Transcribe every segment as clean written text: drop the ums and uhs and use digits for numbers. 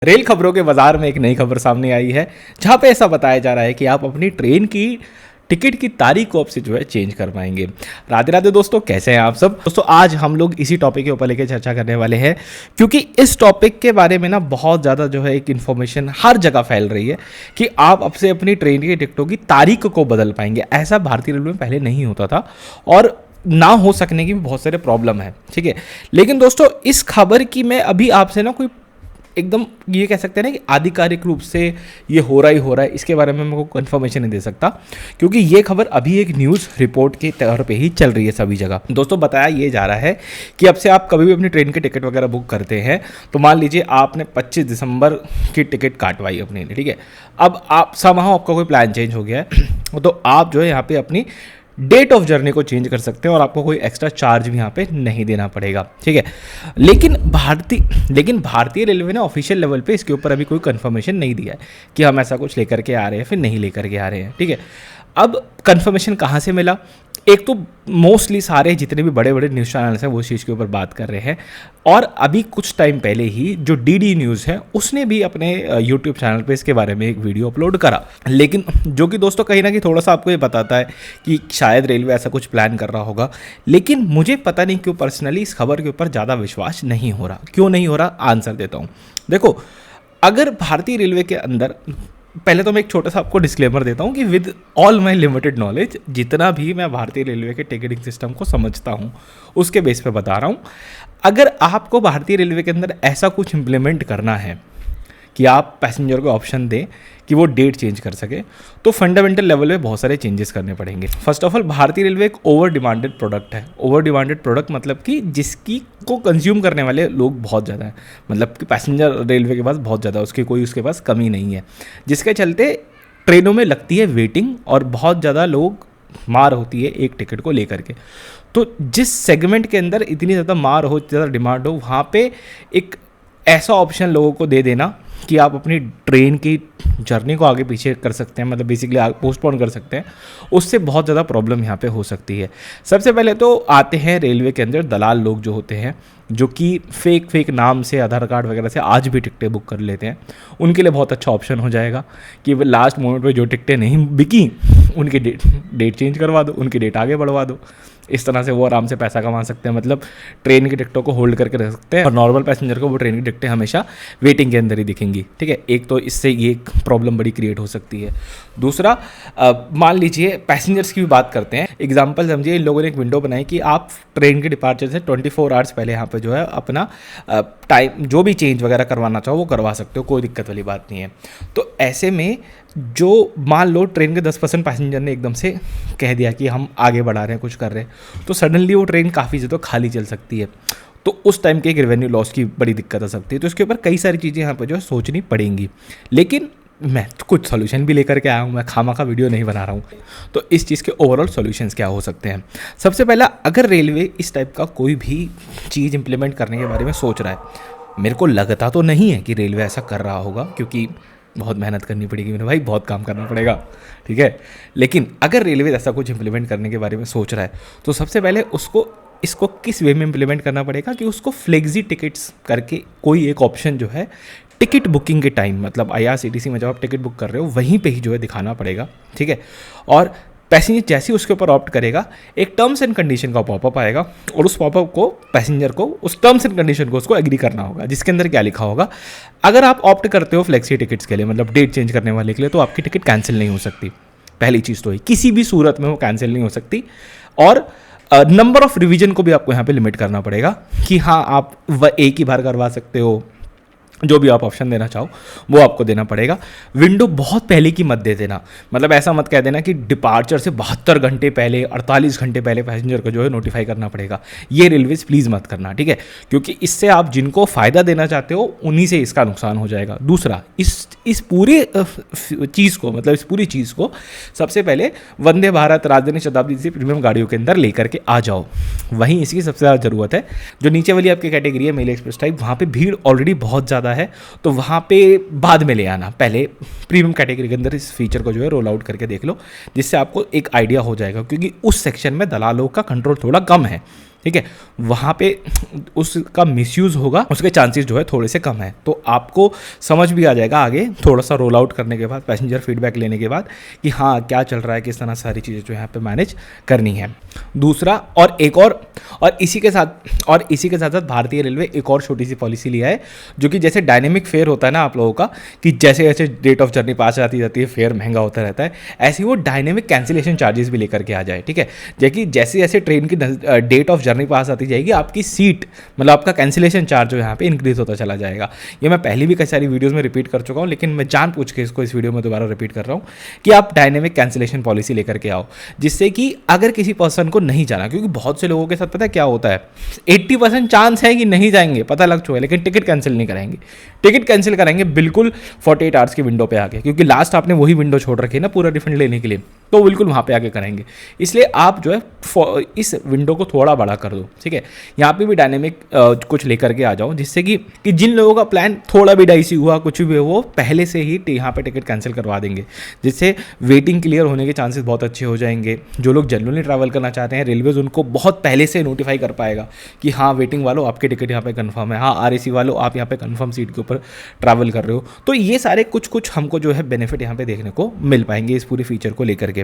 Rail खबरों के बाजार में एक नई खबर सामने आई है जहां पे ऐसा बताया जा रहा है कि आप अपनी ट्रेन की टिकट की तारीख को अब से जो है चेंज कर पाएंगे। राधे राधे दोस्तों, कैसे हैं आप सब दोस्तों। आज हम लोग इसी टॉपिक के ऊपर लेकर चर्चा करने वाले हैं क्योंकि इस टॉपिक के बारे में ना बहुत ज़्यादा जो है एक इन्फॉर्मेशन हर जगह फैल रही है कि आप अब से अपनी ट्रेन की टिकटों की तारीख को बदल पाएंगे। ऐसा भारतीय रेलवे में पहले नहीं होता था और ना हो सकने की भी बहुत सारे प्रॉब्लम है, ठीक है। लेकिन दोस्तों इस खबर की मैं अभी आपसे ना कोई एकदम ये कह सकते हैं ना कि आधिकारिक रूप से ये हो रहा है इसके बारे में मैं को कंफर्मेशन नहीं दे सकता क्योंकि ये खबर अभी एक न्यूज़ रिपोर्ट के तौर पे ही चल रही है सभी जगह। दोस्तों बताया ये जा रहा है कि अब से आप कभी भी अपनी ट्रेन की टिकट वगैरह बुक करते हैं तो मान लीजिए आपने 25 दिसंबर की टिकट काटवाई अपने लिए, ठीक है। अब आप समहाउ आपका कोई प्लान चेंज हो गया है तो आप जो है यहाँ पे अपनी डेट ऑफ जर्नी को चेंज कर सकते हैं और आपको कोई एक्स्ट्रा चार्ज भी यहाँ पे नहीं देना पड़ेगा, ठीक है। लेकिन भारतीय रेलवे ने ऑफिशियल लेवल पे इसके ऊपर अभी कोई कंफर्मेशन नहीं दिया है कि हम ऐसा कुछ लेकर के आ रहे हैं फिर नहीं लेकर के आ रहे हैं, ठीक है। अब कंफर्मेशन कहाँ से मिला? एक तो मोस्टली सारे जितने भी बड़े बड़े न्यूज़ चैनल्स हैं वो इस चीज़ के ऊपर बात कर रहे हैं और अभी कुछ टाइम पहले ही जो डीडी न्यूज़ है उसने भी अपने यूट्यूब चैनल पे इसके बारे में एक वीडियो अपलोड करा। लेकिन जो कि दोस्तों कहीं ना कहीं थोड़ा सा आपको ये बताता है कि शायद रेलवे ऐसा कुछ प्लान कर रहा होगा। लेकिन मुझे पता नहीं क्यों पर्सनली इस खबर के ऊपर ज़्यादा विश्वास नहीं हो रहा। क्यों नहीं हो रहा, आंसर देता हूँ। देखो, अगर भारतीय रेलवे के अंदर, पहले तो मैं एक छोटा सा आपको डिस्क्लेमर देता हूँ कि with all my limited knowledge जितना भी मैं भारतीय रेलवे के टिकटिंग सिस्टम को समझता हूँ उसके बेस पे बता रहा हूँ। अगर आपको भारतीय रेलवे के अंदर ऐसा कुछ इम्प्लीमेंट करना है कि आप पैसेंजर को ऑप्शन दें कि वो डेट चेंज कर सके तो फंडामेंटल लेवल पे बहुत सारे चेंजेस करने पड़ेंगे। फर्स्ट ऑफ ऑल, भारतीय रेलवे एक ओवर डिमांडेड प्रोडक्ट है। ओवर डिमांडेड प्रोडक्ट मतलब कि जिसकी को कंज्यूम करने वाले लोग बहुत ज़्यादा हैं, मतलब कि पैसेंजर रेलवे के पास बहुत ज़्यादा, उसके पास कमी नहीं है, जिसके चलते ट्रेनों में लगती है वेटिंग और बहुत ज़्यादा लोग मार होती है एक टिकट को लेकर के। तो जिस सेगमेंट के अंदर इतनी ज़्यादा मार हो, ज़्यादा डिमांड हो, वहाँ पे एक ऐसा ऑप्शन लोगों को दे देना कि आप अपनी ट्रेन की जर्नी को आगे पीछे कर सकते हैं, मतलब बेसिकली पोस्टपोन कर सकते हैं, उससे बहुत ज़्यादा प्रॉब्लम यहाँ पे हो सकती है। सबसे पहले तो आते हैं रेलवे के अंदर दलाल लोग जो होते हैं, जो कि फेक नाम से आधार कार्ड वगैरह से आज भी टिकटें बुक कर लेते हैं। उनके लिए बहुत अच्छा ऑप्शन हो जाएगा कि वो लास्ट मोमेंट पे जो टिकटें नहीं बिकी उनकी डेट चेंज करवा दो, उनकी डेट आगे बढ़वा दो। इस तरह से वो आराम से पैसा कमा सकते हैं, मतलब ट्रेन की टिकटों को होल्ड करके रख सकते हैं और नॉर्मल पैसेंजर को वो ट्रेन की टिकटें हमेशा वेटिंग के अंदर ही दिखेंगी, ठीक है। एक तो इससे ये एक प्रॉब्लम बड़ी क्रिएट हो सकती है। दूसरा, मान लीजिए पैसेंजर्स की भी बात करते हैं। एग्जाम्पल समझिए, इन लोगों ने एक विंडो बनाई कि आप ट्रेन के डिपार्चर से 24 आवर्स पहले यहाँ पर जो है अपना टाइम जो भी चेंज वगैरह करवाना चाहो वो करवा सकते हो, कोई दिक्कत वाली बात नहीं है। तो ऐसे में जो मान लो ट्रेन के 10% पैसेंजर ने एकदम से कह दिया कि हम आगे बढ़ा रहे हैं, कुछ कर रहे हैं, तो सडनली वो ट्रेन काफ़ी ज़्यादा खाली चल सकती है। तो उस टाइम के एक रेवेन्यू लॉस की बड़ी दिक्कत आ सकती है। तो इसके ऊपर कई सारी चीज़ें यहाँ पर जो है सोचनी पड़ेंगी। लेकिन मैं कुछ सोल्यूशन भी लेकर के आया हूँ, मैं खामा का वीडियो नहीं बना रहा हूँ। तो इस चीज़ के ओवरऑल सॉल्यूशंस क्या हो सकते हैं? सबसे पहला, अगर रेलवे इस टाइप का कोई भी चीज़ इंप्लीमेंट करने के बारे में सोच रहा है, मेरे को लगता तो नहीं है कि रेलवे ऐसा कर रहा होगा क्योंकि बहुत मेहनत करनी पड़ेगी मेरे भाई, बहुत काम करना पड़ेगा, ठीक है। लेकिन अगर रेलवे ऐसा कुछ इंप्लीमेंट करने के बारे में सोच रहा है तो सबसे पहले इसको किस वे में इंप्लीमेंट करना पड़ेगा कि उसको फ्लेक्सी टिकट्स करके कोई एक ऑप्शन जो है टिकट बुकिंग के टाइम, मतलब IRCTC में जब आप टिकट बुक कर रहे हो वहीं पे ही जो है दिखाना पड़ेगा, ठीक है। और पैसेंजर जैसे ही उसके ऊपर ऑप्ट करेगा, एक टर्म्स एंड कंडीशन का पॉपअप आएगा और उस पॉपअप को पैसेंजर को उस टर्म्स एंड कंडीशन को उसको एग्री करना होगा, जिसके अंदर क्या लिखा होगा, अगर आप ऑप्ट करते हो फ्लेक्सी टिकट्स के लिए, मतलब डेट चेंज करने वाले के लिए, तो आपकी टिकट कैंसिल नहीं हो सकती। पहली चीज़ तो है, किसी भी सूरत में वो कैंसिल नहीं हो सकती। और नंबर ऑफ रिवीजन को भी आपको यहाँ पे लिमिट करना पड़ेगा कि हाँ आप एक ही बार करवा सकते हो, जो भी आप ऑप्शन देना चाहो वो आपको देना पड़ेगा। विंडो बहुत पहले की मत दे देना, मतलब ऐसा मत कह देना कि डिपार्चर से 72 घंटे पहले 48 घंटे पहले पैसेंजर को जो है नोटिफाई करना पड़ेगा। ये रेलवेज प्लीज़ मत करना, ठीक है, क्योंकि इससे आप जिनको फ़ायदा देना चाहते हो उन्हीं से इसका नुकसान हो जाएगा। दूसरा, इस पूरी चीज़ को, मतलब इस पूरी चीज़ को सबसे पहले वंदे भारत, राजधानी शताब्दी से प्रीमियम गाड़ियों के अंदर लेकर के आ जाओ। वहीं इसकी सबसे ज़्यादा ज़रूरत है। जो नीचे वाली आपकी कैटेगरी है मेल एक्सप्रेस टाइप, वहाँ पर भीड़ ऑलरेडी बहुत ज़्यादा है, तो वहाँ पे बाद में ले आना। पहले प्रीमियम कैटेगरी के अंदर इस फीचर को जो है रोल आउट करके देख लो, जिससे आपको एक आइडिया हो जाएगा, क्योंकि उस सेक्शन में दलालों का कंट्रोल थोड़ा कम है। ठीक है, वहाँ पे उसका मिसयूज़ होगा, उसके चांसेस जो है थोड़े से कम है। तो आपको समझ भी आ जाएगा आगे थोड़ा सा रोल आउट करने के बाद, पैसेंजर फीडबैक लेने के बाद कि हाँ क्या चल रहा है, किस तरह सारी चीज़ें जो यहाँ पे मैनेज करनी है। दूसरा और एक और इसी के साथ साथ भारतीय रेलवे एक और छोटी सी पॉलिसी लिया है, जो कि जैसे डायनेमिक फेयर होता है ना आप लोगों का, कि जैसे जैसे डेट ऑफ जर्नी पास आती जाती है फेयर महंगा होता रहता है, ऐसे ही वो डायनेमिक कैंसिलेशन चार्जेस भी लेकर के आ जाए। ठीक है, जैसे जैसे ट्रेन की डेट ऑफ जर्नी पास आती जाएगी, आपकी सीट मतलब आपका कैंसिलेशन चार्ज जो यहाँ पे इंक्रीज होता चला जाएगा। ये मैं पहले भी कई सारी वीडियोस में रिपीट कर चुका हूँ, लेकिन मैं जानबूझ के इसको इस वीडियो में दोबारा रिपीट कर रहा हूँ कि आप डायनेमिक कैंसिलेशन पॉलिसी लेकर के आओ, जिससे कि अगर किसी पर्सन को नहीं जाना, क्योंकि बहुत से लोगों के साथ पता है क्या होता है, 80% चांस है कि नहीं जाएंगे, पता लग चुका है, लेकिन टिकट कैंसिल नहीं कराएंगे। टिकट कैंसिल कराएंगे बिल्कुल 48 आवर्स की विंडो पे आके, क्योंकि लास्ट आपने वही विंडो छोड़ रखी है ना पूरा रिफंड लेने के लिए, तो बिल्कुल वहाँ पे आके करेंगे। इसलिए आप जो है इस विंडो को थोड़ा बड़ा कर दो। ठीक है, यहाँ पे भी डायनेमिक कुछ लेकर के आ जाओ, जिससे कि जिन लोगों का प्लान थोड़ा भी डाइसी हुआ, कुछ भी वो पहले से ही यहाँ पे टिकट कैंसिल करवा देंगे, जिससे वेटिंग क्लियर होने के चांसेस बहुत अच्छे हो जाएंगे। जो लोग जनरली ट्रैवल करना चाहते हैं, रेलवेज उनको बहुत पहले से नोटिफाई कर पाएगा कि हाँ वेटिंग वालों आपके टिकट यहाँ पे कंफर्म है, हाँ आरएसी वालों आप यहाँ पे कंफर्म सीट के ऊपर ट्रैवल कर रहे हो। तो ये सारे कुछ हमको जो है बेनिफिट यहाँ पे देखने को मिल पाएंगे इस पूरे फीचर को लेकर के।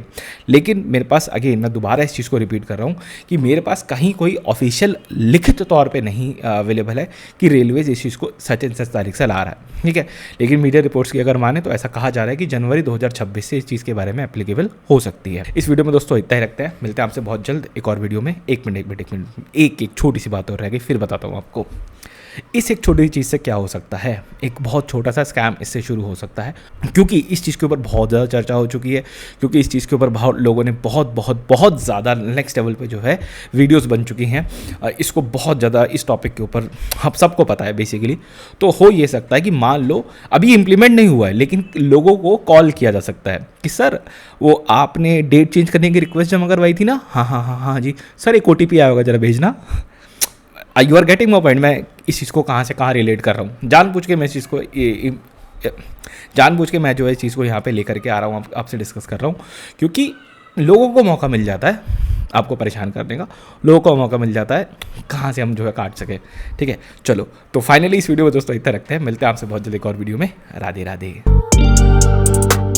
लेकिन मेरे पास अगेन मैं दोबारा इस चीज़ को रिपीट कर रहा हूँ कि मेरे पास कहीं कोई ऑफिशियल लिखित तौर पे नहीं अवेलेबल है कि रेलवेज इस चीज़ को सच एंड सच तारीख से ला रहा है। ठीक है, लेकिन मीडिया रिपोर्ट्स की अगर माने तो ऐसा कहा जा रहा है कि जनवरी 2026 से इस चीज़ के बारे में एप्लीकेबल हो सकती है। इस वीडियो में दोस्तों इतना ही रखते हैं, मिलते हैं आपसे बहुत जल्द एक और वीडियो में। एक मिनट एक छोटी सी बात और रह गई, फिर बताता हूँ आपको इस एक छोटी चीज़ से क्या हो सकता है। एक बहुत छोटा सा स्कैम इससे शुरू हो सकता है, क्योंकि इस चीज़ के ऊपर बहुत ज़्यादा चर्चा हो चुकी है, क्योंकि इस चीज़ के ऊपर बहुत लोगों ने बहुत ज़्यादा नेक्स्ट लेवल पे जो है वीडियोस बन चुकी हैं। इसको बहुत ज़्यादा इस टॉपिक के ऊपर हम सबको पता है बेसिकली। तो हो ये सकता है कि मान लो अभी इम्प्लीमेंट नहीं हुआ है, लेकिन लोगों को कॉल किया जा सकता है कि सर वो आपने डेट चेंज करने की रिक्वेस्ट जमा करवाई थी ना, हाँ जी सर एक OTP आया होगा जरा भेजना। You are getting my point. मैं इस चीज़ को कहाँ से कहाँ रिलेट कर रहा हूँ, जानबूझ के मैं इस चीज़ को जानबूझ के मैं जो है इस चीज़ को यहाँ पे लेकर के आ रहा हूँ, आपसे डिस्कस कर रहा हूँ, क्योंकि लोगों को मौका मिल जाता है आपको परेशान करने का, लोगों को मौका मिल जाता है कहाँ से हम जो है काट सके। ठीक है, चलो तो फाइनली इस वीडियो में दोस्तों इतना रखते हैं, मिलते हैं आपसे बहुत जल्दी एक और वीडियो में। राधे राधे।